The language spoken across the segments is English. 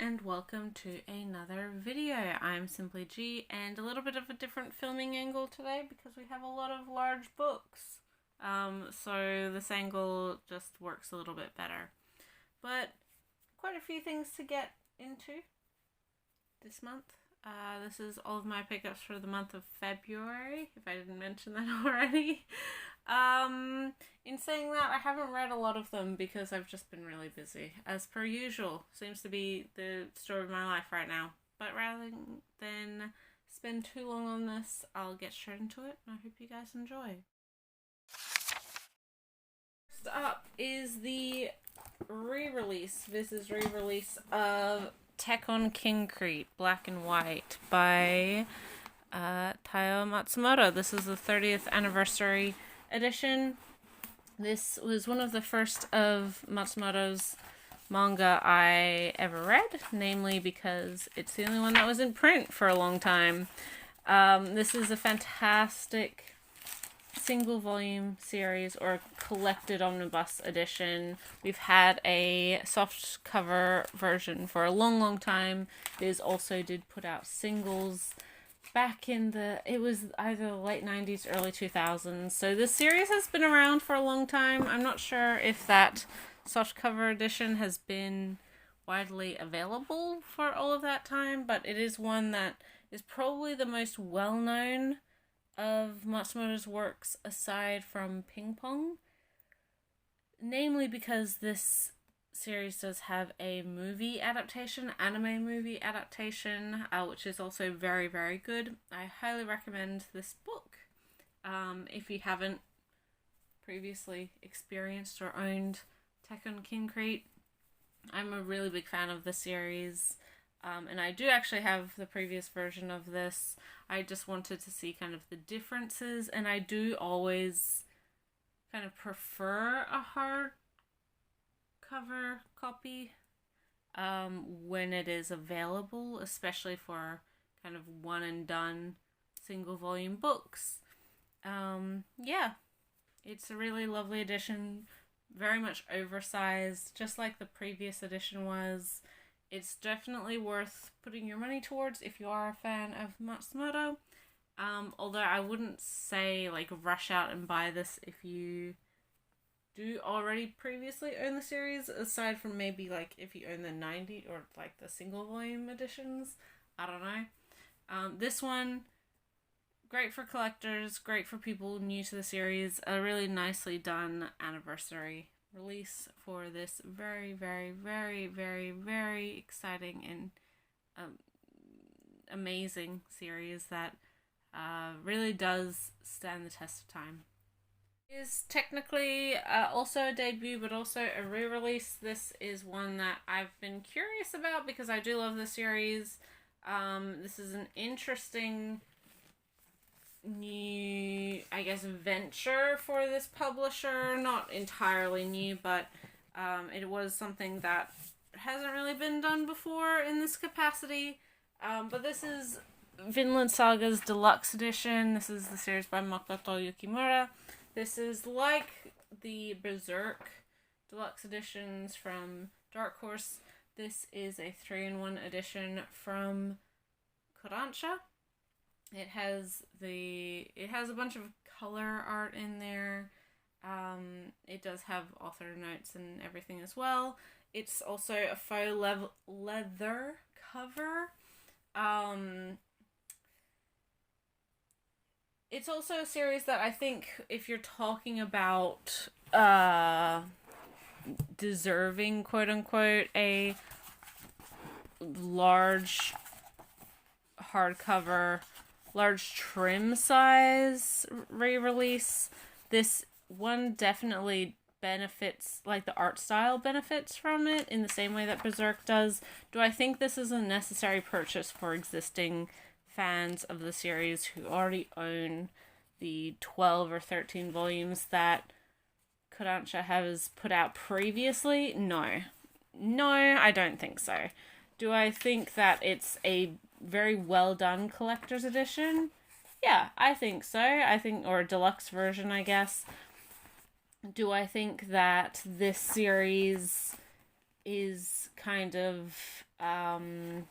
and welcome to another video. I'm Simply G, and a little bit of a different filming angle today because we have a lot of large books. So this angle just works a little bit better. But quite a few things to get into this month. This is all of my pickups for the month of February, if I didn't mention that already. In saying that, I haven't read a lot of them because I've just been really busy, as per usual. Seems to be the story of my life right now. But rather than spend too long on this, I'll get straight into it, and I hope you guys enjoy. First up is the re-release. This is re-release of Tekken King Krete, Black and White, by Taiyo Matsumoto. This is the 30th anniversary edition. This was one of the first of Matsumoto's manga I ever read, namely because it's the only one that was in print for a long time. This is a fantastic single volume series or collected omnibus edition. We've had a soft cover version for a long time. Viz also did put out singles back in it was either the late 90s, early 2000s. So this series has been around for a long time. I'm not sure if that softcover edition has been widely available for all of that time, but it is one that is probably the most well-known of Matsumoto's works aside from Ping Pong. Namely because this series does have a movie adaptation, anime movie adaptation, which is also very, very good. I highly recommend this book. If you haven't previously experienced or owned Tekken King Krete, I'm a really big fan of the series. And I do actually have the previous version of this. I just wanted to see kind of the differences, and I do always kind of prefer a hard cover copy when it is available, especially for kind of one and done single volume books. Yeah, it's a really lovely edition, very much oversized, just like the previous edition was. It's definitely worth putting your money towards if you are a fan of Matsumoto. Although I wouldn't say like rush out and buy this if you do already previously own the series, aside from maybe like if you own the 90 or like the single volume editions. I don't know. This one, great for collectors, great for people new to the series. A really nicely done anniversary release for this very, very, very, very, very exciting and amazing series that really does stand the test of time. It is technically also a debut, but also a re-release. This is one that I've been curious about because I do love the series. This is an interesting new, I guess, venture for this publisher. Not entirely new, but it was something that hasn't really been done before in this capacity. But this is Vinland Saga's Deluxe edition. This is the series by Makoto Yukimura. This is like the Berserk Deluxe editions from Dark Horse. This is a 3-in-1 edition from Kodansha. It has a bunch of color art in there. It does have author notes and everything as well. It's also a faux leather cover. It's also a series that I think if you're talking about deserving, quote unquote, a large hardcover, large trim size re-release, this one definitely benefits, like the art style benefits from it in the same way that Berserk does. Do I think this is a necessary purchase for existing fans of the series who already own the 12 or 13 volumes that Kodansha has put out previously? No, I don't think so. Do I think that it's a very well done collector's edition? Yeah, I think so. Or a deluxe version, I guess. Do I think that this series is kind of Do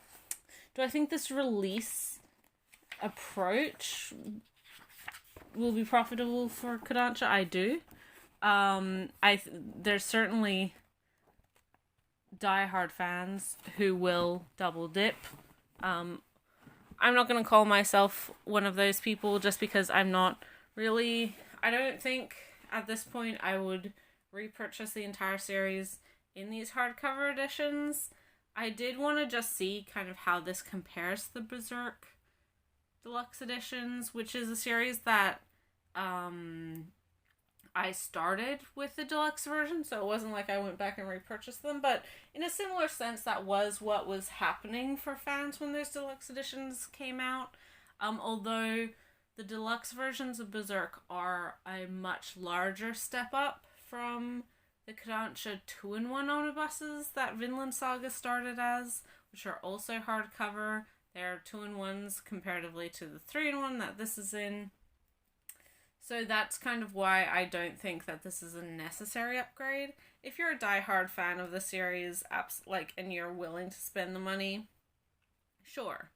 I think this release approach will be profitable for Kodansha? I do. There's certainly diehard fans who will double dip. I'm not going to call myself one of those people just because I'm not really... I don't think at this point I would repurchase the entire series in these hardcover editions. I did want to just see kind of how this compares to the Berserk Deluxe editions, which is a series that I started with the deluxe version, so it wasn't like I went back and repurchased them, but in a similar sense, that was what was happening for fans when those deluxe editions came out. Although the deluxe versions of Berserk are a much larger step up from the Kodansha 2-in-1 omnibuses that Vinland Saga started as, which are also hardcover. They're 2-in-1s comparatively to the 3-in-1 that this is in. So that's kind of why I don't think that this is a necessary upgrade. If you're a diehard fan of the series, and you're willing to spend the money, sure,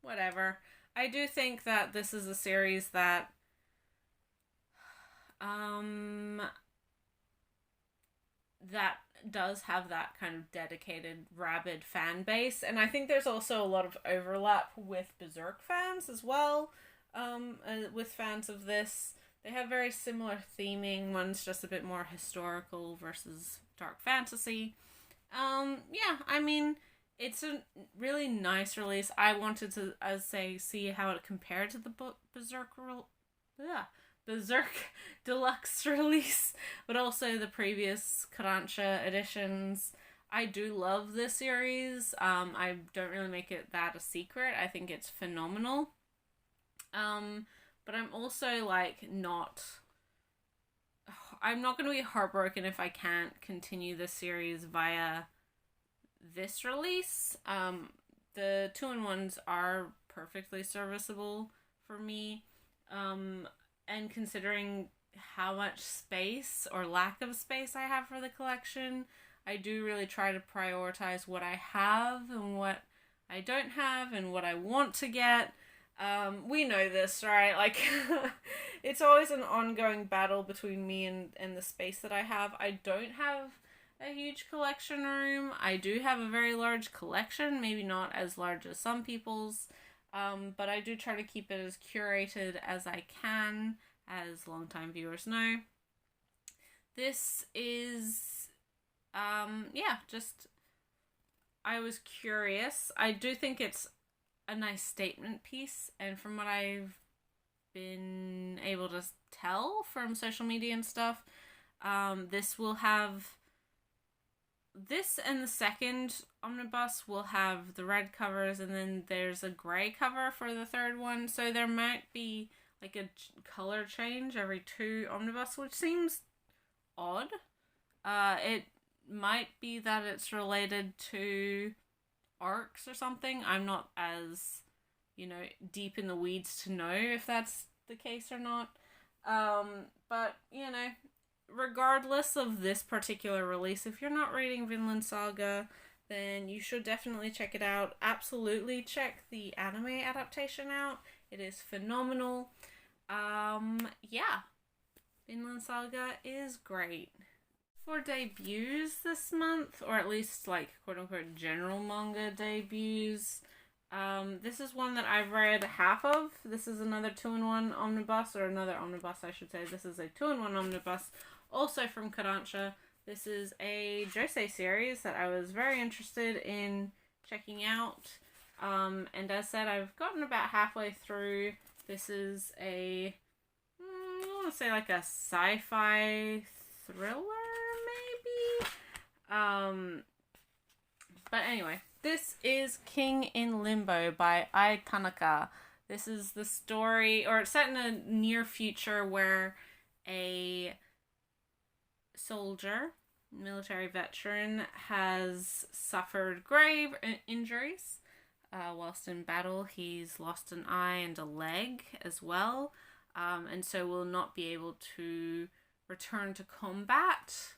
whatever. I do think that this is a series that that does have that kind of dedicated, rabid fan base, and I think there's also a lot of overlap with Berserk fans as well. With fans of this, they have very similar theming. One's just a bit more historical versus dark fantasy. Yeah, I mean, it's a really nice release. I wanted to, see how it compared to the Berserk Deluxe release, but also the previous Kodansha editions. I do love this series. I don't really make it that a secret. I think it's phenomenal. But I'm also, I'm not going to be heartbroken if I can't continue this series via this release. The 2-in-1s are perfectly serviceable for me. And considering how much space or lack of space I have for the collection, I do really try to prioritize what I have and what I don't have and what I want to get. We know this, right? It's always an ongoing battle between me and the space that I have. I don't have a huge collection room. I do have a very large collection, maybe not as large as some people's, but I do try to keep it as curated as I can, as longtime viewers know. This is, I was curious. I do think it's a nice statement piece, and from what I've been able to tell from social media and stuff, this will have... This and the second omnibus will have the red covers, and then there's a grey cover for the third one, so there might be a color change every 2 omnibus, which seems odd. It might be that it's related to arcs or something. I'm not as, deep in the weeds to know if that's the case or not. But, regardless of this particular release, if you're not reading Vinland Saga, then you should definitely check it out. Absolutely check the anime adaptation out. It is phenomenal. Yeah. Vinland Saga is great. For debuts this month, or at least quote-unquote general manga debuts, this is one that I've read half of. This is another 2-in-1 omnibus, or another omnibus I should say. This is a 2-in-1 omnibus, also from Kodansha. This is a Josei series that I was very interested in checking out, and as said, I've gotten about halfway through. This is I want to say a sci-fi thriller, but anyway, this is King in Limbo by Ai Tanaka. This is the story, or it's set in a near future where a soldier, military veteran, has suffered grave injuries. Whilst in battle, he's lost an eye and a leg as well, and so will not be able to return to combat.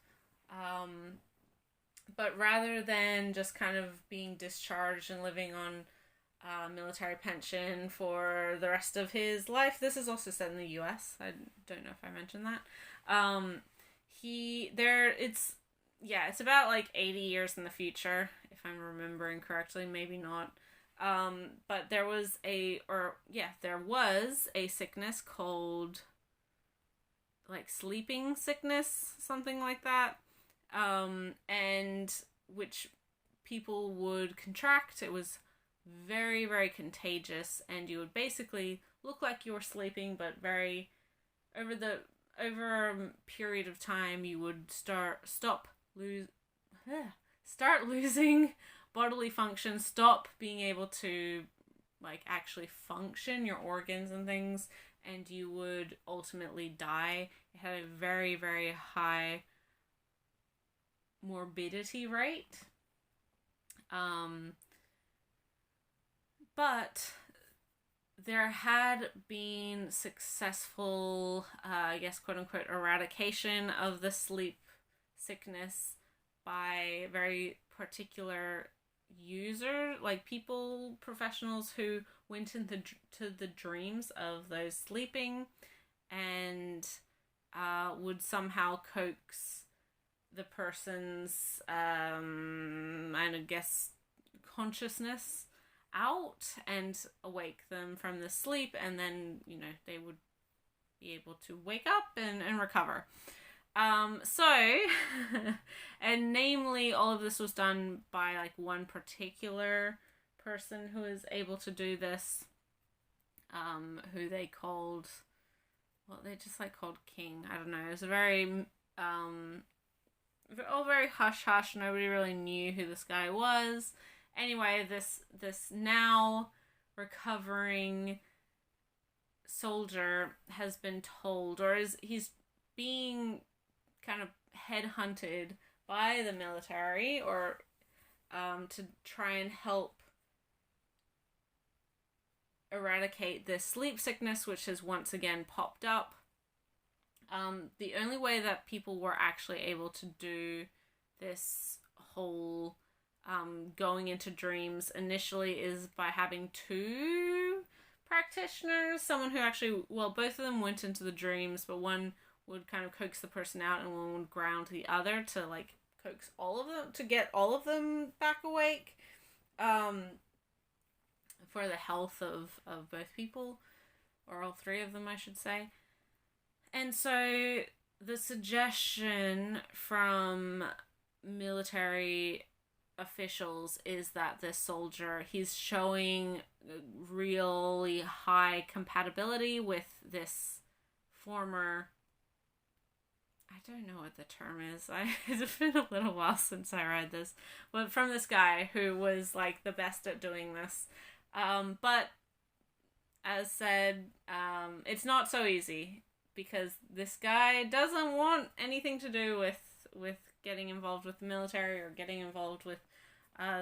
But rather than just kind of being discharged and living on military pension for the rest of his life, this is also set in the U.S. I don't know if I mentioned that. It's about like 80 years in the future, if I'm remembering correctly. Maybe not. But there was a sickness called like sleeping sickness, something like that. And which people would contract. It was very, very contagious, and you would basically look like you were sleeping, but over a period of time you would start losing bodily function, stop being able to like actually function your organs and things, and you would ultimately die. It had a very, very high morbidity rate. But there had been successful, I guess, quote unquote, eradication of the sleep sickness by very particular professionals who went into the dreams of those sleeping and would somehow coax the person's, I guess, consciousness out and awake them from the sleep, and then, they would be able to wake up and recover. And namely, all of this was done by, like, one particular person who was able to do this, who they called, called King. I don't know. It was a very, all very hush-hush. Nobody really knew who this guy was. Anyway, this now recovering soldier has been told, or he's being kind of headhunted by the military, or to try and help eradicate this sleep sickness, which has once again popped up. The only way that people were actually able to do this whole going into dreams initially is by having two practitioners. Someone who actually, both of them went into the dreams, but one would kind of coax the person out and one would ground the other to like coax all of them, to get all of them back awake, for the health of both people, or all three of them, I should say. And so the suggestion from military officials is that this soldier, he's showing really high compatibility with this former, I don't know what the term is, it's been a little while since I read this, but from this guy who was like the best at doing this. But as said, it's not so easy, because this guy doesn't want anything to do with getting involved with the military or getting involved with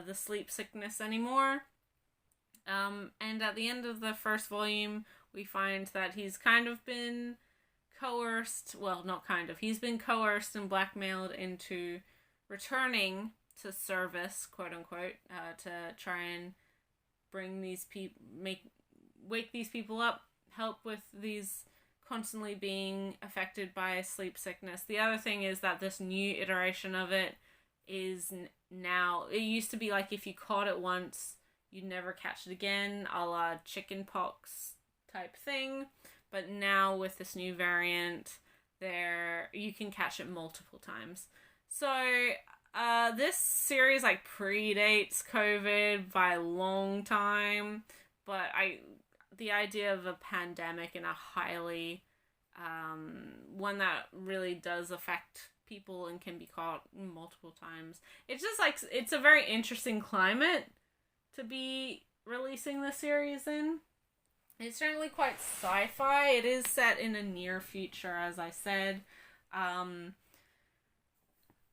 the sleep sickness anymore. And at the end of the first volume, we find that he's kind of been coerced, he's been coerced and blackmailed into returning to service, quote unquote, to try and bring these wake these people up, help with these constantly being affected by sleep sickness. The other thing is that this new iteration of it is now, it used to be like if you caught it once, you'd never catch it again, a la chicken pox type thing. But now with this new variant, you can catch it multiple times. So this series like predates COVID by a long time, but the idea of a pandemic and a highly one that really does affect people and can be caught multiple times. It's just like, it's a very interesting climate to be releasing the series in. It's certainly quite sci-fi. It is set in a near future, as I said.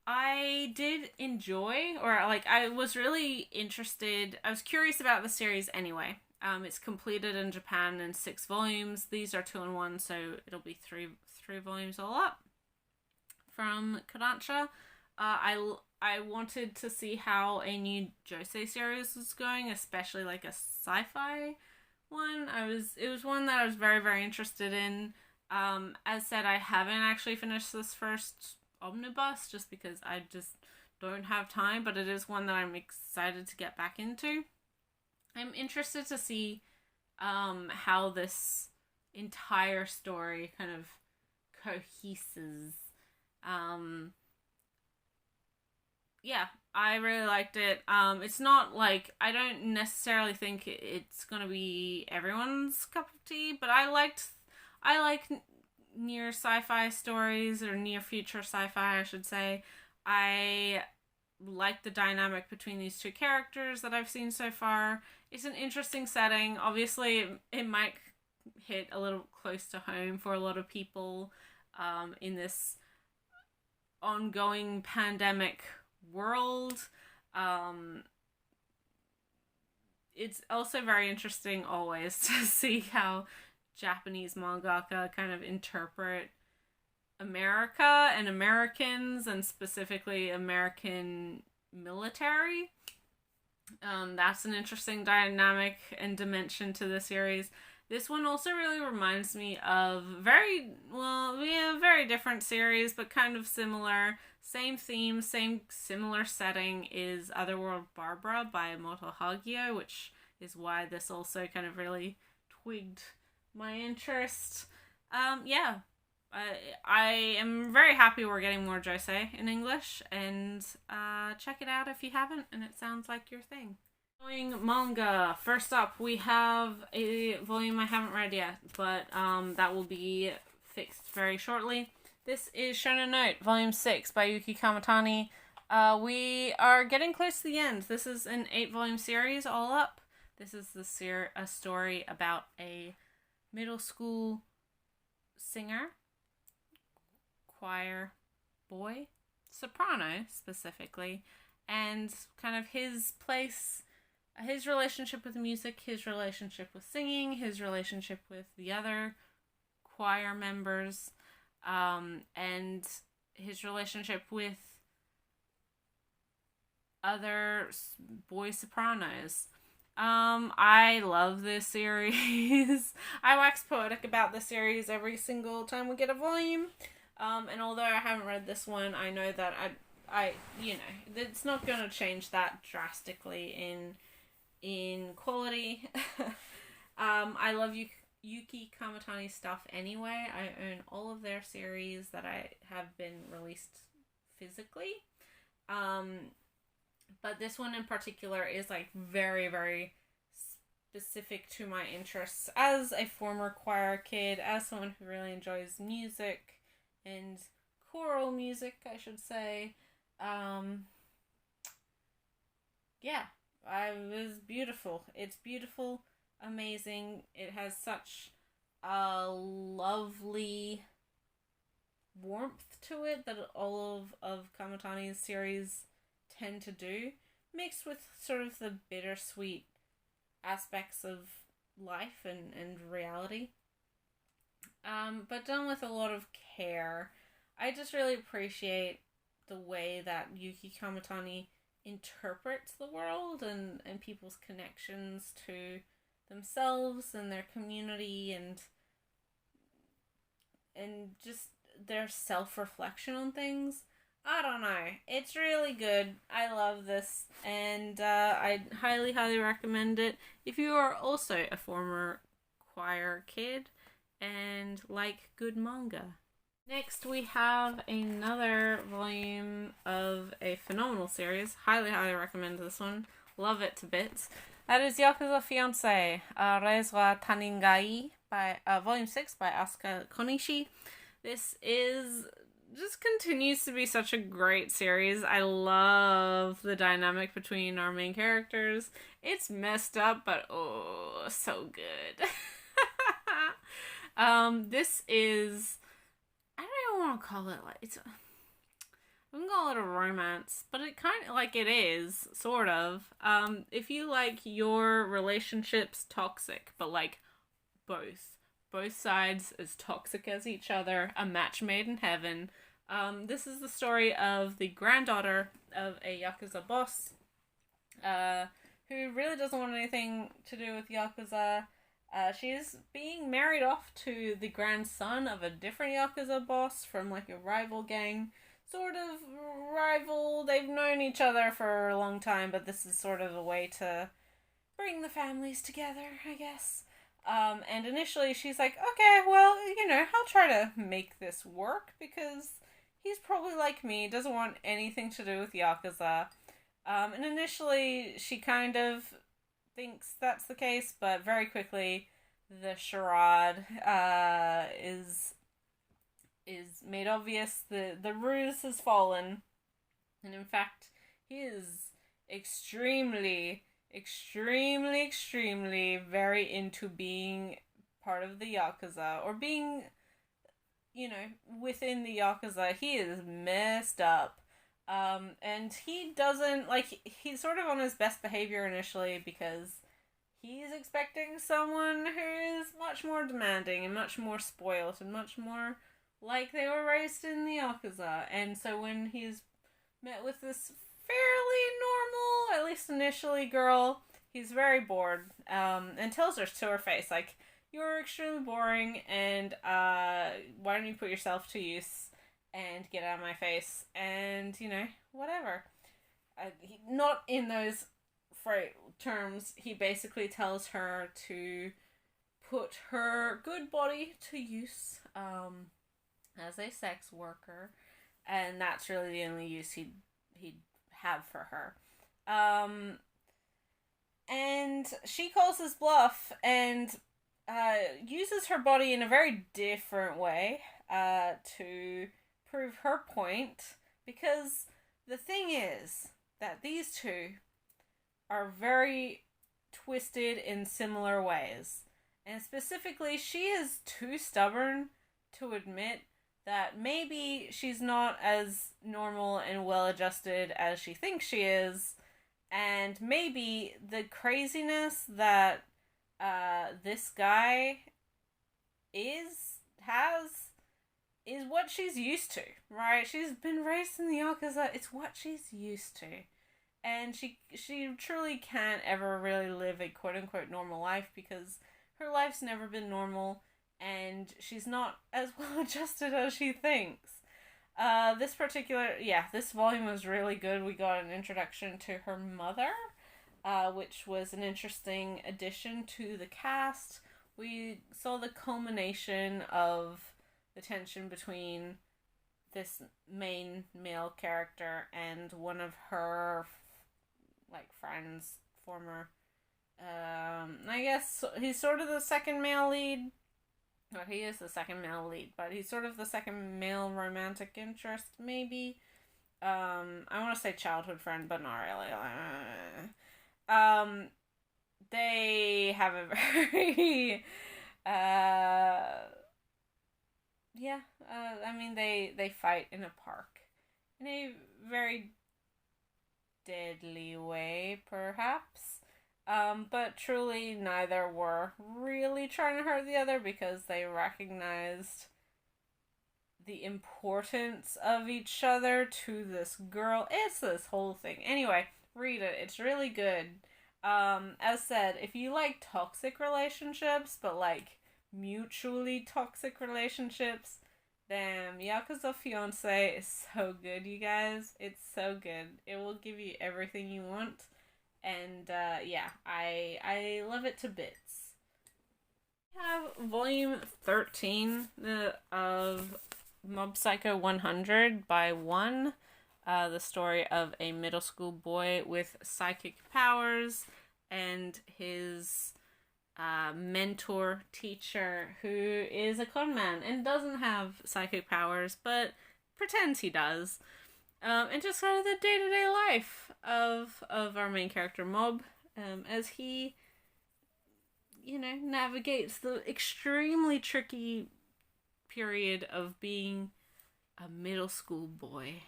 I did enjoy, I was really interested. I was curious about the series anyway. It's completed in Japan in 6 volumes. These are 2-in-1, so it'll be 3 volumes all up from Kodansha. I I wanted to see how a new Josei series was going, especially like a sci-fi one. It was one that I was very, very interested in. As said, I haven't actually finished this first omnibus just because I just don't have time, but it is one that I'm excited to get back into. I'm interested to see how this entire story kind of coheses. Yeah, I really liked it. It's not like, I don't necessarily think it's gonna be everyone's cup of tea, but I like near sci-fi stories, or near future sci-fi, I should say. I like the dynamic between these two characters that I've seen so far. It's an interesting setting. Obviously, it might hit a little close to home for a lot of people in this ongoing pandemic world. It's also very interesting always to see how Japanese mangaka kind of interpret America and Americans, and specifically American military. That's an interesting dynamic and dimension to the series. This one also really reminds me of very different series, but kind of similar. Same theme, same similar setting is Otherworld Barbara by Moto Hagio, which is why this also kind of really twigged my interest. Yeah. I am very happy we're getting more Josei in English, and check it out if you haven't and it sounds like your thing. Manga. First up, we have a volume I haven't read yet, but that will be fixed very shortly. This is Shonen Note, Volume 6 by Yuki Kamatani. We are getting close to the end. This is an 8-volume series all up. This is a story about a middle school singer, choir boy, soprano specifically, and kind of his place, his relationship with music, his relationship with singing, his relationship with the other choir members, and his relationship with other boy sopranos. I love this series. I wax poetic about this series every single time we get a volume. And although I haven't read this one, I know that I it's not going to change that drastically in quality. I love Yuki Kamatani stuff anyway. I own all of their series that I have been released physically. But this one in particular is like very, very specific to my interests as a former choir kid, as someone who really enjoys music and choral music, I should say. Yeah, it was beautiful. It's beautiful, amazing. It has such a lovely warmth to it that all of Kamatani's series tend to do, mixed with sort of the bittersweet aspects of life and reality. But done with a lot of care. I just really appreciate the way that Yuki Kamatani interprets the world and people's connections to themselves and their community, and just their self-reflection on things. I don't know. It's really good. I love this, and I highly, highly recommend it if you are also a former choir kid and like good manga. Next, we have another volume of a phenomenal series. Highly, highly recommend this one. Love it to bits. That is Yakuza Fiancé, Reis wa Taningai, by Volume 6 by Asuka Konishi. This just continues to be such a great series. I love the dynamic between our main characters. It's messed up, but oh, so good. This is, I don't even want to call it I wouldn't call it a romance, but it kind of, like, it is, sort of. If you like your relationships toxic, but like both sides as toxic as each other, a match made in heaven. This is the story of the granddaughter of a Yakuza boss, who really doesn't want anything to do with Yakuza. She's being married off to the grandson of a different Yakuza boss from like a rival gang. Sort of rival. They've known each other for a long time, but this is sort of a way to bring the families together, I guess. And initially she's like, okay, well, I'll try to make this work because he's probably like me, doesn't want anything to do with Yakuza. And initially she kind of thinks that's the case, but very quickly the charade is made obvious. The ruse has fallen, and in fact he is extremely very into being part of the Yakuza, or being within the Yakuza. He is messed up, and he doesn't he's sort of on his best behavior initially because he's expecting someone who is much more demanding and much more spoiled and much more like they were raised in the Yakuza. And so when he's met with this fairly normal, at least initially, girl, he's very bored, and tells her to her face, like, you're extremely boring, and why don't you put yourself to use and get out of my face, and, whatever. Not in those terms. He basically tells her to put her good body to use, as a sex worker, and that's really the only use he'd have for her. And she calls his bluff and uses her body in a very different way to prove her point, because the thing is that these two are very twisted in similar ways, and specifically she is too stubborn to admit that maybe she's not as normal and well-adjusted as she thinks she is, and maybe the craziness that this guy is what she's used to, right? She's been raised in the Yakuza. It's what she's used to. And she truly can't ever really live a quote-unquote normal life because her life's never been normal, and she's not as well adjusted as she thinks. This volume was really good. We got an introduction to her mother, which was an interesting addition to the cast. We saw the culmination of the tension between this main male character and one of her friends, former, I guess he's sort of the second male lead. Or he is the second male lead, but he's sort of the second male romantic interest, maybe. I want to say childhood friend, but not really. They have a very, they fight in a park in a very deadly way, perhaps. But truly neither were really trying to hurt the other because they recognized the importance of each other to this girl. It's this whole thing. Anyway, read it. It's really good. As said, if you like toxic relationships, but mutually toxic relationships, then Yakuza Fiancé is so good, you guys. It's so good. It will give you everything you want. And, I love it to bits. I have volume 13 of Mob Psycho 100 by 1. The story of a middle school boy with psychic powers and his mentor teacher who is a con man and doesn't have psychic powers but pretends he does. And just sort of the day-to-day life of our main character, Mob, as he, navigates the extremely tricky period of being a middle school boy.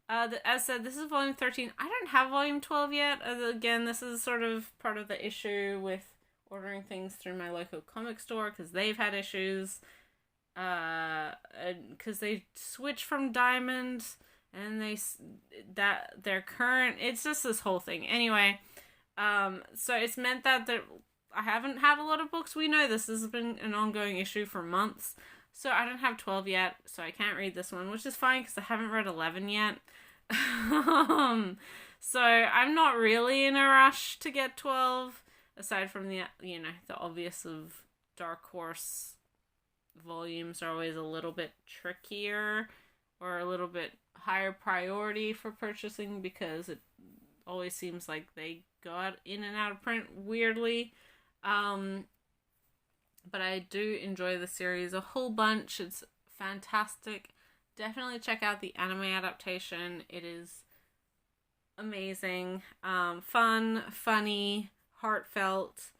As said, this is volume 13. I don't have volume 12 yet. Again, this is sort of part of the issue with ordering things through my local comic store, because they've had issues, because they switched from Diamond, and their current, it's just this whole thing. Anyway, so it's meant that I haven't had a lot of books. We know this has been an ongoing issue for months, so I don't have 12 yet, so I can't read this one, which is fine because I haven't read 11 yet. So I'm not really in a rush to get 12, aside from the obvious of Dark Horse volumes are always a little bit trickier or a little bit higher priority for purchasing because it always seems like they go in and out of print weirdly. But I do enjoy the series a whole bunch. It's fantastic. Definitely check out the anime adaptation. It is amazing. Fun, funny, heartfelt,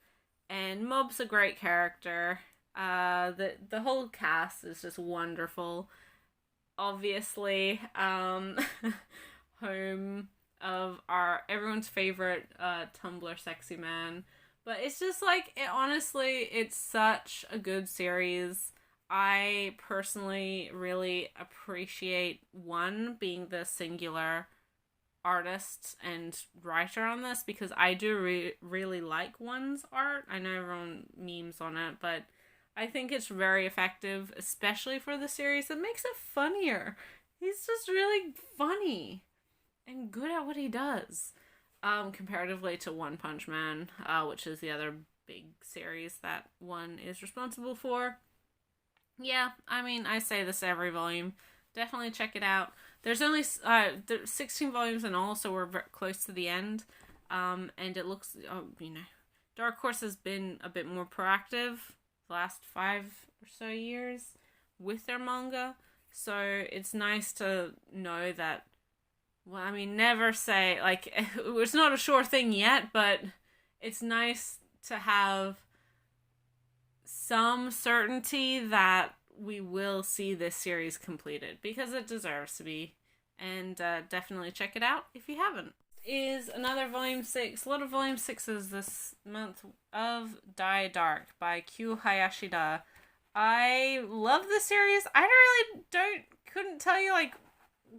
and Mob's a great character. The whole cast is just wonderful. Obviously, home of everyone's favorite Tumblr sexy man. But it's just like, it's such a good series. I personally really appreciate one being the singular artist and writer on this, because I do really like one's art. I know everyone memes on it, but I think it's very effective, especially for the series. It makes it funnier. He's just really funny and good at what he does. Comparatively to One Punch Man, which is the other big series that one is responsible for. Yeah, I mean, I say this every volume. Definitely check it out. There's only 16 volumes in all, so we're close to the end. And it looks, Dark Horse has been a bit more proactive the last 5 or so years with their manga. So it's nice to know that, well, I mean, never say, like, it's not a sure thing yet, but it's nice to have some certainty that we will see this series completed, because it deserves to be. And definitely check it out if you haven't. Is another volume 6. A lot of volume 6s this month of Die Dark by Q Hayashida. I love this series. I really couldn't tell you like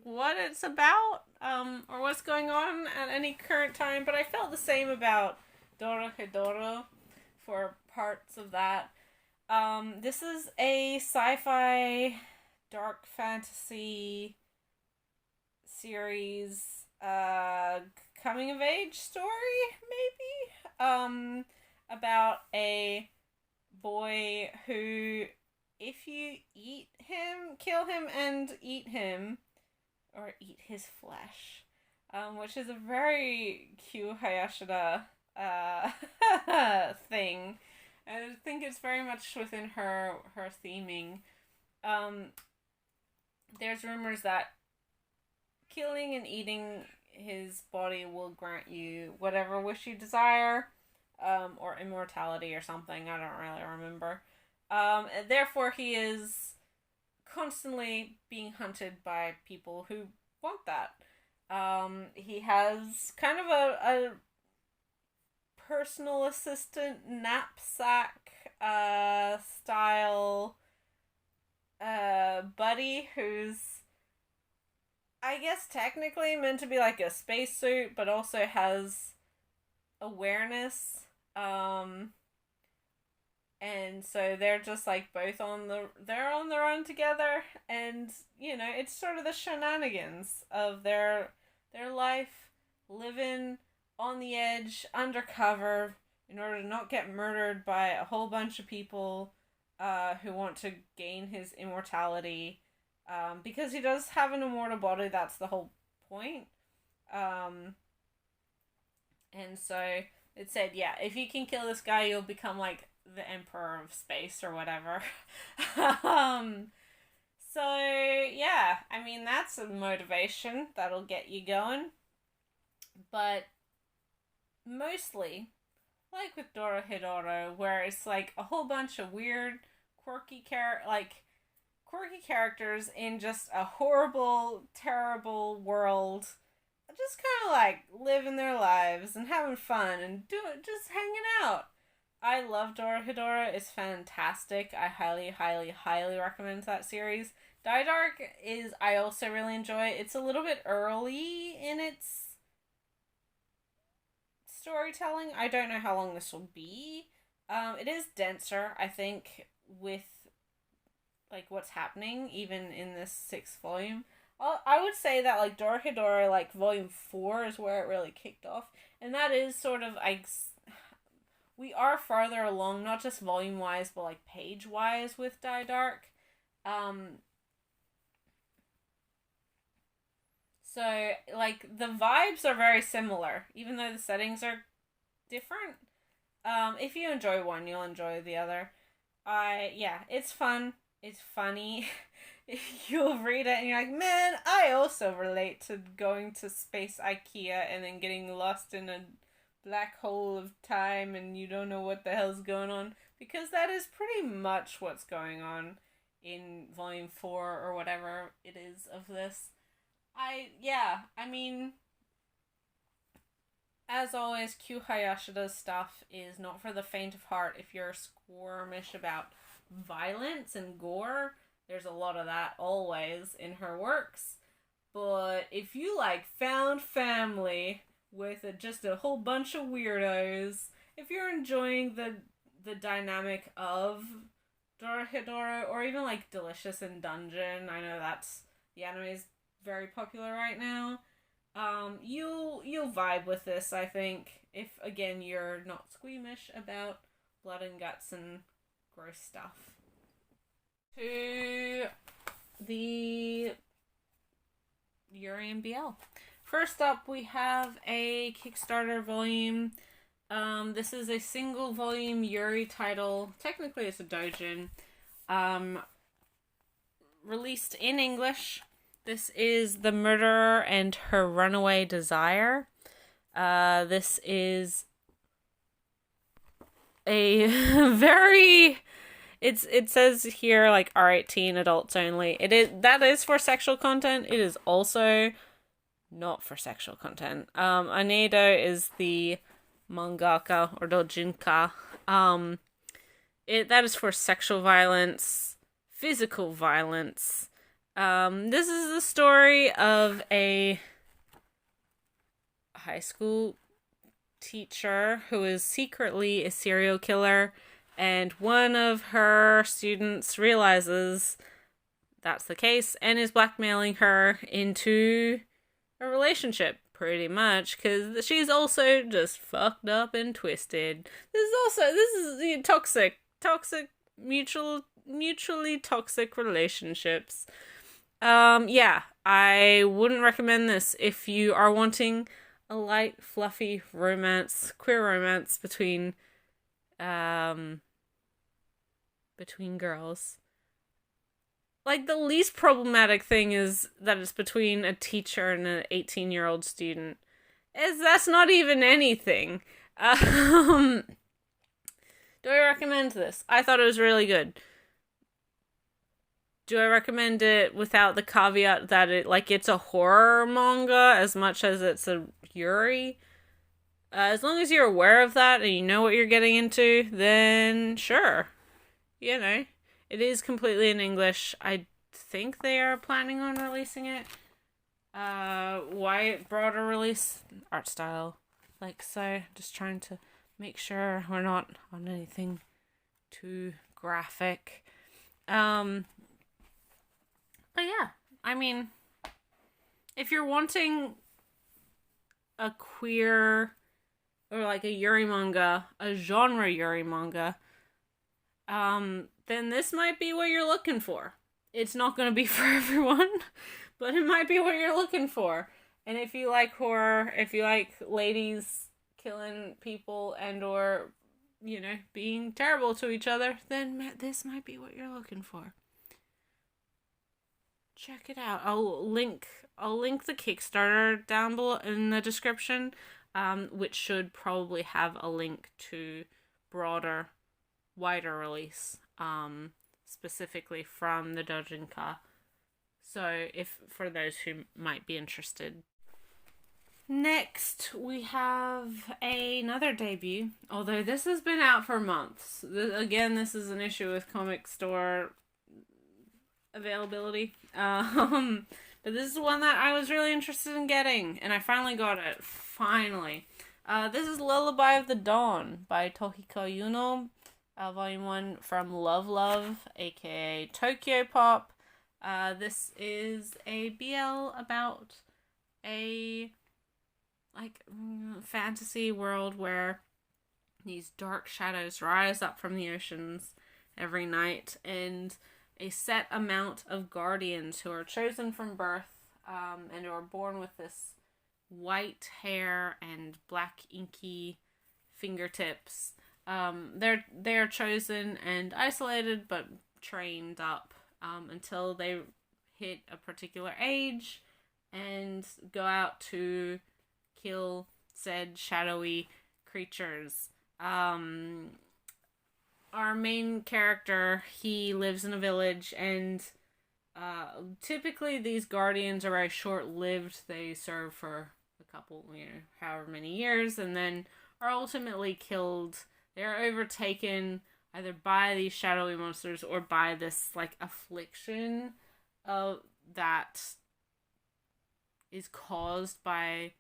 what it's about or what's going on at any current time, but I felt the same about Dorohedoro for parts of that. This is a sci-fi dark fantasy series, coming of age story, maybe, about a boy who, if you kill him and eat him, or eat his flesh, which is a very Q Hayashida thing. I think it's very much within her theming. There's rumors that killing and eating his body will grant you whatever wish you desire, or immortality or something. I don't really remember. Therefore, he is constantly being hunted by people who want that. He has kind of a personal assistant knapsack style buddy who's, I guess, technically meant to be like a spacesuit, but also has awareness. And so they're just like both they're on the run together, and it's sort of the shenanigans of their life, living on the edge, undercover, in order to not get murdered by a whole bunch of people who want to gain his immortality. Because he does have an immortal body, that's the whole point. And so it said, yeah, if you can kill this guy, you'll become like the Emperor of Space or whatever. So yeah, I mean, that's a motivation that'll get you going. But mostly, like with Dorohedoro, where it's like a whole bunch of weird, quirky characters in just a horrible, terrible world, just kind of like living their lives and having fun and just hanging out. I love Dorohedoro. It's fantastic. I highly, highly, highly recommend that series. Die Dark is, I also really enjoy. It's a little bit early in its storytelling. I don't know how long this will be. It is denser, I think, with like what's happening even in this 6th volume. I would say that like Dorohedoro, like volume 4 is where it really kicked off, and that is sort of we are farther along, not just volume wise, but like page wise with Die Dark. So like the vibes are very similar, even though the settings are different. If you enjoy one, you'll enjoy the other. Yeah, it's fun. It's funny. You'll read it and you're like, man, I also relate to going to Space IKEA and then getting lost in a black hole of time and you don't know what the hell's going on. Because that is pretty much what's going on in volume 4 or whatever it is of this. I mean, as always, Q Hayashida's stuff is not for the faint of heart. If you're squirmish about violence and gore, there's a lot of that always in her works. But if you like found family with just a whole bunch of weirdos, if you're enjoying the dynamic of Dorohedoro, or even like Delicious in Dungeon, I know that's the anime is very popular right now. You'll vibe with this, I think, if again you're not squeamish about blood and guts and gross stuff. To the Yuri and BL. First up, we have a Kickstarter volume. This is a single volume Yuri title. Technically, it's a doujin. Released in English. This is The Murderer and Her Runaway Desire. This is a very... It says here like R18 adults only. That is for sexual content. It is also not for sexual content. Anedo is the mangaka or dojinka. That is for sexual violence, physical violence. This is the story of a high school teacher who is secretly a serial killer. And one of her students realizes that's the case and is blackmailing her into a relationship, pretty much, because she's also just fucked up and twisted. This is toxic, mutually toxic relationships. Yeah, I wouldn't recommend this if you are wanting a light, fluffy romance, queer romance between girls. Like, the least problematic thing is that it's between a teacher and an 18-year-old student. That's not even anything. Do I recommend this? I thought it was really good. Do I recommend it without the caveat that it's a horror manga as much as it's a Yuri? As long as you're aware of that and you know what you're getting into, then sure. You know, it is completely in English. I think they are planning on releasing it. Broader release, art style, like so. Just trying to make sure we're not on anything too graphic. But yeah, I mean, if you're wanting a queer or like a Yuri manga, a genre Yuri manga, then this might be what you're looking for. It's not going to be for everyone, but it might be what you're looking for. And if you like horror, if you like ladies killing people and or, you know, being terrible to each other, then this might be what you're looking for. Check it out. I'll link the Kickstarter down below in the description, which should probably have a link to broader, wider release, specifically from the Dojinka. So if for those who might be interested. Next, we have another debut, although this has been out for months. Again, this is an issue with Comic Store availability. But this is one that I was really interested in getting, and I finally got it. Finally. This is Lullaby of the Dawn by Tohiko Yuno, Volume 1 from Love Love, aka Tokyo Pop. This is a BL about a fantasy world where these dark shadows rise up from the oceans every night, and a set amount of guardians who are chosen from birth and who are born with this white hair and black inky fingertips. They're chosen and isolated but trained up until they hit a particular age and go out to kill said shadowy creatures. Our main character, he lives in a village, and typically these guardians are very short-lived. They serve for a couple, however many years, and then are ultimately killed. They're overtaken either by these shadowy monsters or by this, affliction that is caused by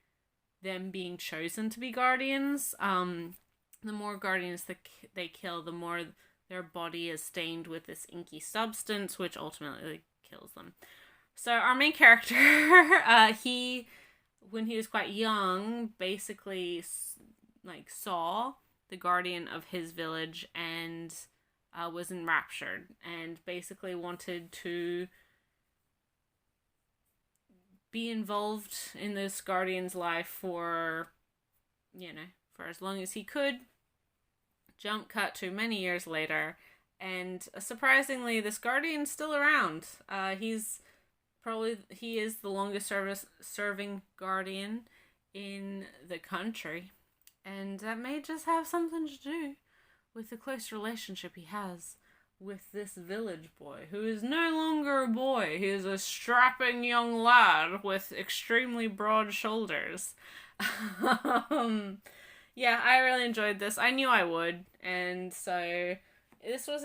them being chosen to be guardians. The more guardians they kill, the more their body is stained with this inky substance, which ultimately kills them. So our main character, when he was quite young, basically saw the guardian of his village and was enraptured, and basically wanted to be involved in this guardian's life for as long as he could. Jump cut to many years later, and surprisingly, this guardian's still around. He is the longest serving guardian in the country, and that may just have something to do with the close relationship he has with this village boy, who is no longer a boy. He is a strapping young lad with extremely broad shoulders. Yeah, I really enjoyed this. I knew I would, and so this was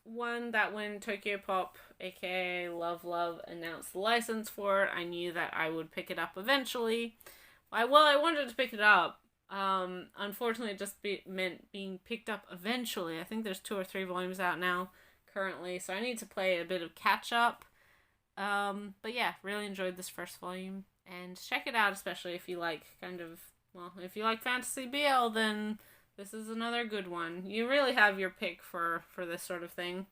one that when Tokyo Pop, aka Love Love, announced the license for it, I knew that I would pick it up eventually. I wanted to pick it up. Unfortunately, it just meant being picked up eventually. I think there's 2 or 3 volumes out now currently, so I need to play a bit of catch up. But yeah, really enjoyed this first volume, and check it out, especially if you like if you like fantasy BL, then this is another good one. You really have your pick for this sort of thing.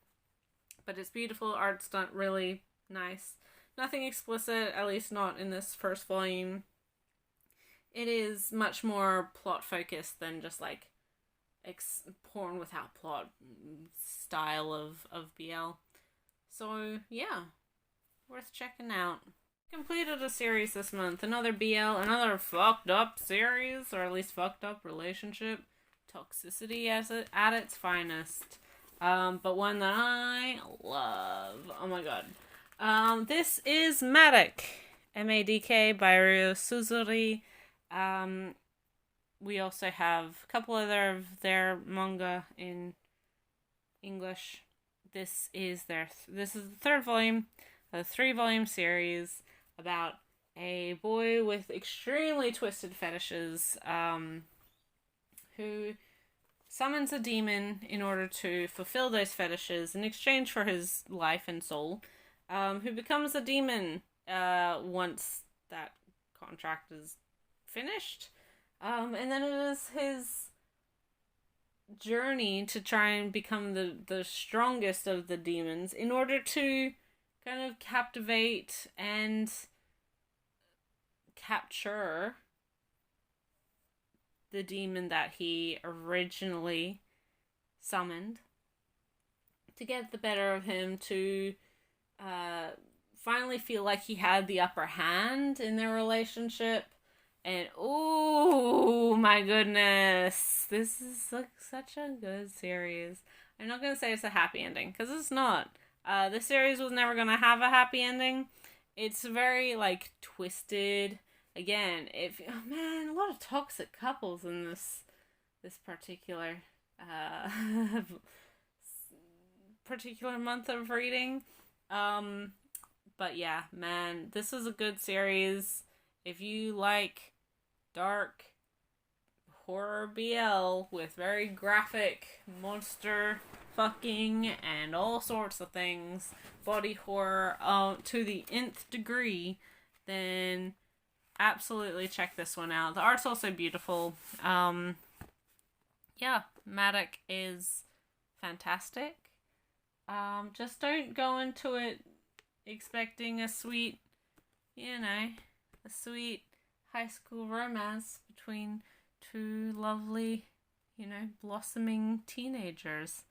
But it's beautiful, art's done really nice. Nothing explicit, at least not in this first volume. It is much more plot focused than just porn without plot style of BL. So yeah, worth checking out. Completed a series this month, another BL, another fucked up series, or at least fucked up relationship, toxicity at its finest, but one that I love. Oh my god. This is Madic, M-A-D-K, by Ryo Suzuri. We also have a couple other of their manga in English. This is the 3rd volume, a 3-volume series about a boy with extremely twisted fetishes, who summons a demon in order to fulfill those fetishes in exchange for his life and soul, who becomes a demon once that contract is finished. And then it is his journey to try and become the strongest of the demons in order to kind of captivate and capture the demon that he originally summoned, to get the better of him, to finally feel like he had the upper hand in their relationship. And oh my goodness, this is such a good series. I'm not going to say it's a happy ending, because it's not. This series was never going to have a happy ending. It's very, twisted. Again, a lot of toxic couples in this particular particular month of reading. But yeah, man, this is a good series. If you like dark horror BL with very graphic monster fucking and all sorts of things, body horror to the nth degree, then absolutely check this one out. The art's also beautiful. Yeah, Madic is fantastic. Just don't go into it expecting a sweet high school romance between two lovely, blossoming teenagers.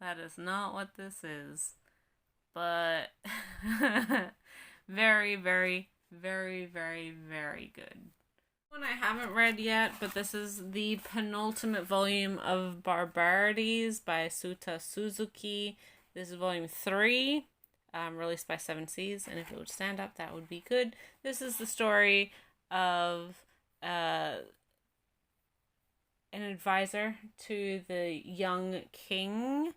That is not what this is. But very, very, very, very, very good. One I haven't read yet, but this is the penultimate volume of Barbarities by Suta Suzuki. This is volume 3, released by Seven Seas, and if it would stand up, that would be good. This is the story of an advisor to the young king,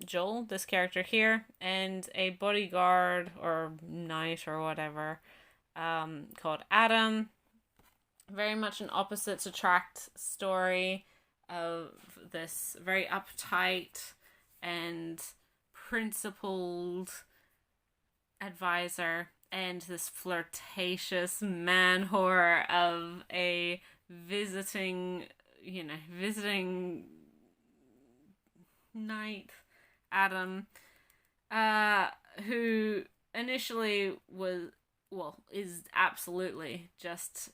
Joel, this character here, and a bodyguard or knight or whatever, called Adam. Very much an opposites attract story of this very uptight and principled advisor and this flirtatious man whore of a visiting knight, Adam, who initially is absolutely just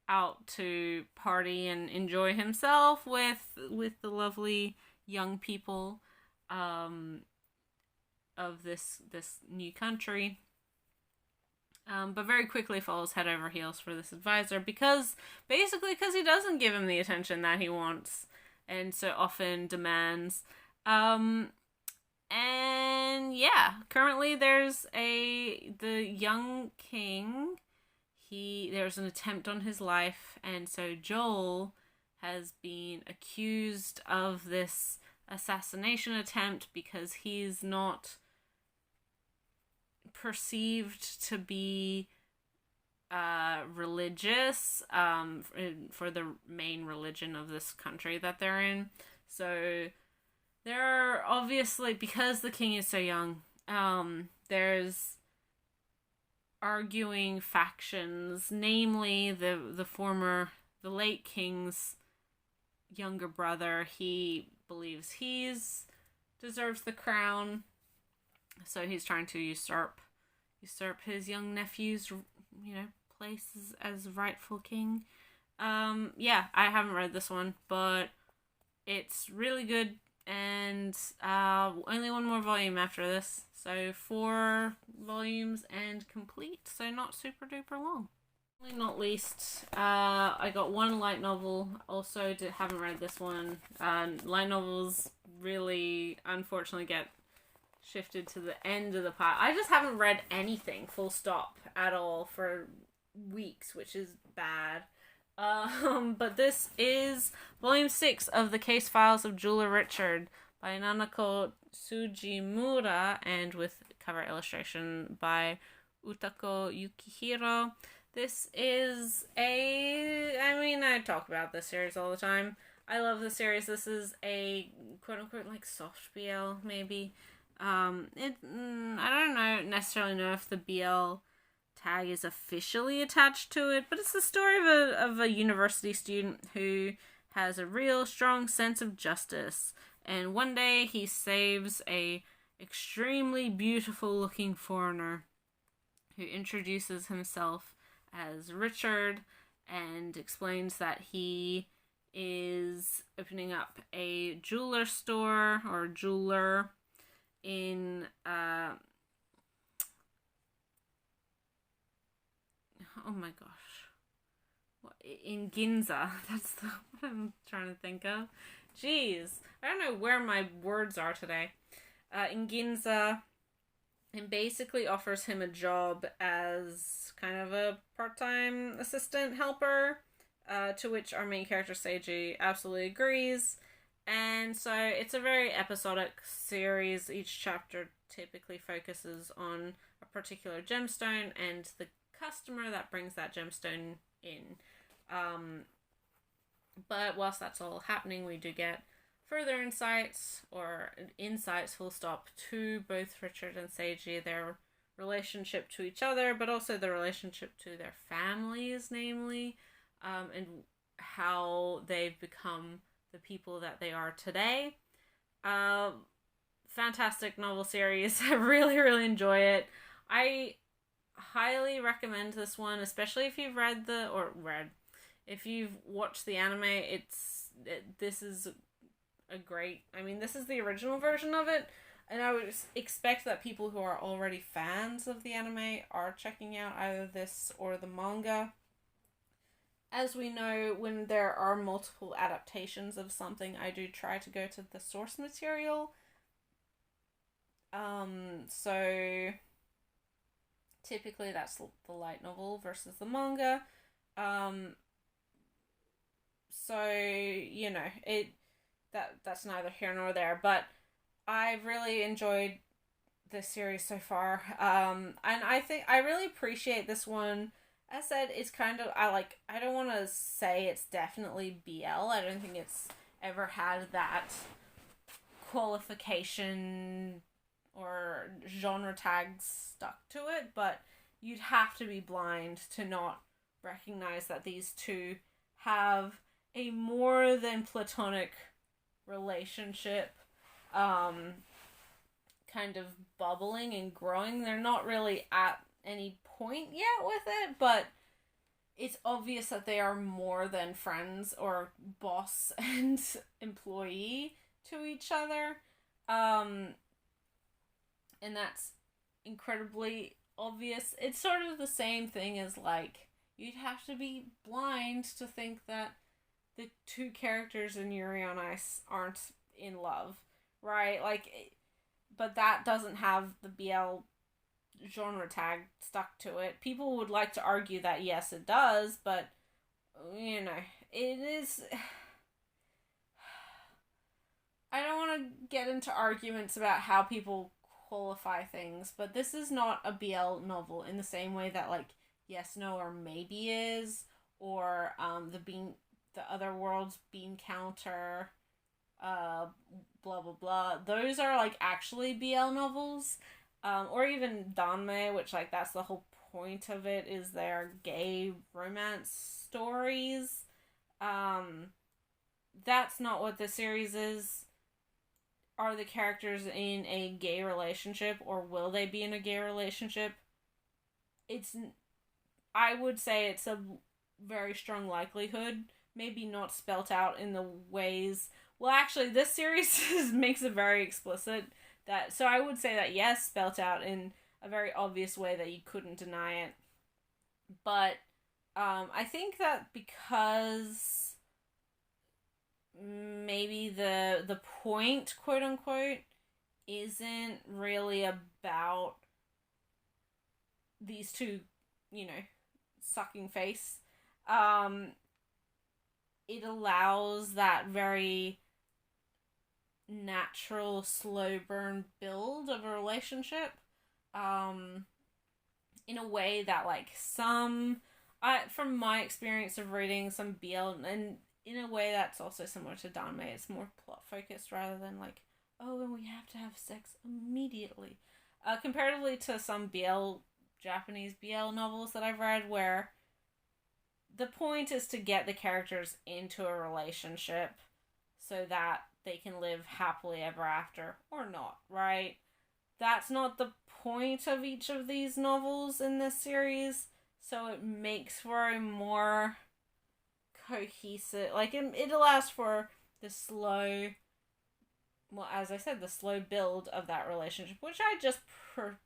out to party and enjoy himself with the lovely young people of this new country, but very quickly falls head over heels for this advisor because he doesn't give him the attention that he wants and so often demands. And yeah, currently there's the young king. There's an attempt on his life, and so Joel has been accused of this assassination attempt because he's not perceived to be religious for the main religion of this country that they're in. So there are obviously, because the king is so young, there's arguing factions, namely the late king's younger brother. He believes he's deserves the crown, so he's trying to usurp his young nephew's place as rightful king. Yeah, I haven't read this one, but it's really good, and only one more volume after this, so 4 volumes and complete, so not super duper long. Not least, I got one light novel. Also, haven't read this one. Light novels really, unfortunately, get shifted to the end of the pile. I just haven't read anything, full stop, at all for weeks, which is bad. But this is volume 6 of The Case Files of Jeweler Richard by Nanako Tsujimura, and with cover illustration by Utako Yukihiro. This is I talk about this series all the time. I love this series. This is a quote-unquote soft BL, maybe. I don't necessarily know if the BL tag is officially attached to it, but it's the story of a university student who has a real strong sense of justice, and one day he saves a extremely beautiful looking foreigner who introduces himself as Richard and explains that he is opening up a jeweler store or jeweler in oh my gosh, in Ginza. That's what I'm trying to think of. Jeez, I don't know where my words are today. In Ginza, and basically offers him a job as kind of a part-time assistant helper, to which our main character Seiji absolutely agrees, And so it's a very episodic series. Each chapter typically focuses on a particular gemstone and the customer that brings that gemstone in. But whilst that's all happening, we do get further insights, or insights full stop, to both Richard and Seiji, their relationship to each other, but also the relationship to their families, namely, and how they've become the people that they are today. Fantastic novel series. I really, really enjoy it. I highly recommend this one, especially if you've if you've watched the anime. This is a great, this is the original version of it, and I would expect that people who are already fans of the anime are checking out either this or the manga. As we know, when there are multiple adaptations of something, I do try to go to the source material. So typically that's the light novel versus the manga. So, that's neither here nor there, but I've really enjoyed this series so far. And I think I really appreciate this one. As I said, it's kind of, I don't want to say it's definitely BL. I don't think it's ever had that qualification or genre tags stuck to it, but you'd have to be blind to not recognize that these two have a more than platonic relationship, kind of bubbling and growing. They're not really at any point yet with it, but it's obvious that they are more than friends or boss and employee to each other. And that's incredibly obvious. It's sort of the same thing as, you'd have to be blind to think that the two characters in Yuri on Ice aren't in love, right? But that doesn't have the BL genre tag stuck to it. People would like to argue that yes, it does, but, it is... I don't want to get into arguments about how people qualify things, but this is not a BL novel in the same way that, Yes, No, or Maybe is, or the Other World's Bean Counter, blah blah blah. Those are actually BL novels, or even Danme, which that's the whole point of it, is their gay romance stories. That's not what the series is. Are the characters in a gay relationship, or will they be in a gay relationship? I would say it's a very strong likelihood. Maybe not spelt out in the ways... Well, actually, this series makes it very explicit. So I would say that yes, spelt out in a very obvious way that you couldn't deny it. But I think that because maybe the point, quote unquote, isn't really about these two, sucking face. It allows that very natural, slow burn build of a relationship, in a way that from my experience of reading some BL, and in a way that's also similar to Danme, it's more plot focused rather than and we have to have sex immediately. Comparatively to some Japanese BL novels that I've read, where the point is to get the characters into a relationship so that they can live happily ever after, or not, right? That's not the point of each of these novels in this series, so it makes for a more cohesive, it allows for the slow, as I said, the slow build of that relationship, which I just prefer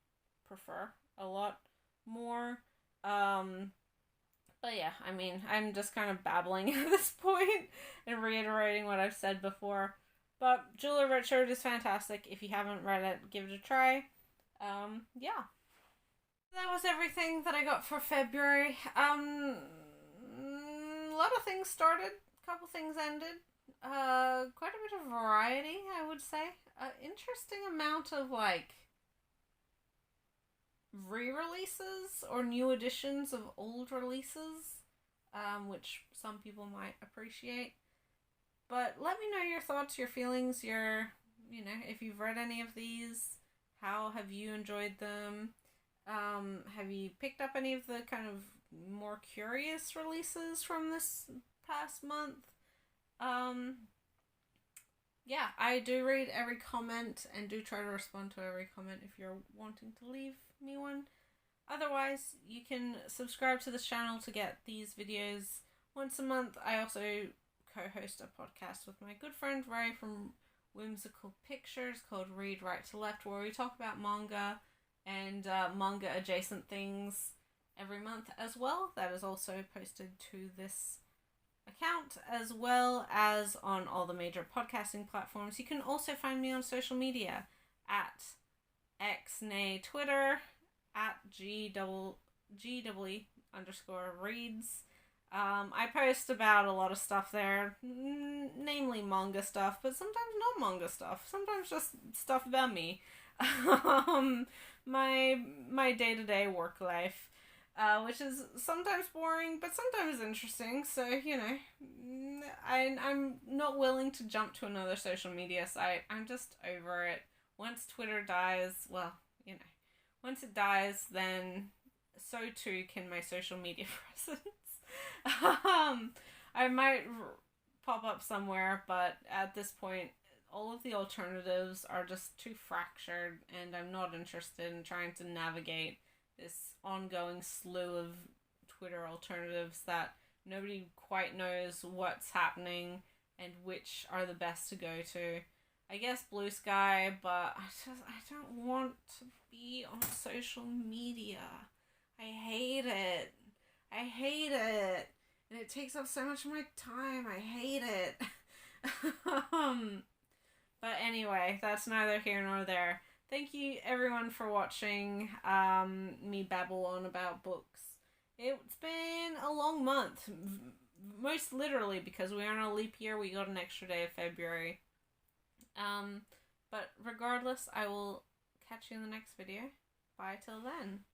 a lot more. But yeah, I'm just kind of babbling at this point and reiterating what I've said before. But Julia Richard is fantastic. If you haven't read it, give it a try. Yeah. That was everything that I got for February. A lot of things started, a couple things ended. quite a bit of variety, I would say. Interesting amount of, like, re-releases or new editions of old releases, which some people might appreciate. But let me know your thoughts, your feelings, if you've read any of these, how have you enjoyed them? Have you picked up any of the kind of more curious releases from this past month? Yeah, I do read every comment and do try to respond to every comment if you're wanting to leave me one. Otherwise, you can subscribe to this channel to get these videos once a month. I also co-host a podcast with my good friend Ray from Whimsical Pictures called Read Right to Left, where we talk about manga and manga adjacent things every month as well. That is also posted to this account, as well as on all the major podcasting platforms. You can also find me on social media at xnay Twitter, at GWE_reads. I post about a lot of stuff there, namely manga stuff, but sometimes not manga stuff. Sometimes just stuff about me. My day-to-day work life, which is sometimes boring, but sometimes interesting. So, I'm not willing to jump to another social media site. I'm just over it. Once Twitter dies, once it dies, then so too can my social media presence. I might pop up somewhere, but at this point, all of the alternatives are just too fractured, and I'm not interested in trying to navigate this ongoing slew of Twitter alternatives that nobody quite knows what's happening and which are the best to go to. I guess Blue Sky, but I don't want to be on social media. I hate it. And it takes up so much of my time. I hate it. But anyway, that's neither here nor there. Thank you everyone for watching me babble on about books. It's been a long month. Most literally, because we are on a leap year, we got an extra day of February. But regardless, I will catch you in the next video. Bye till then.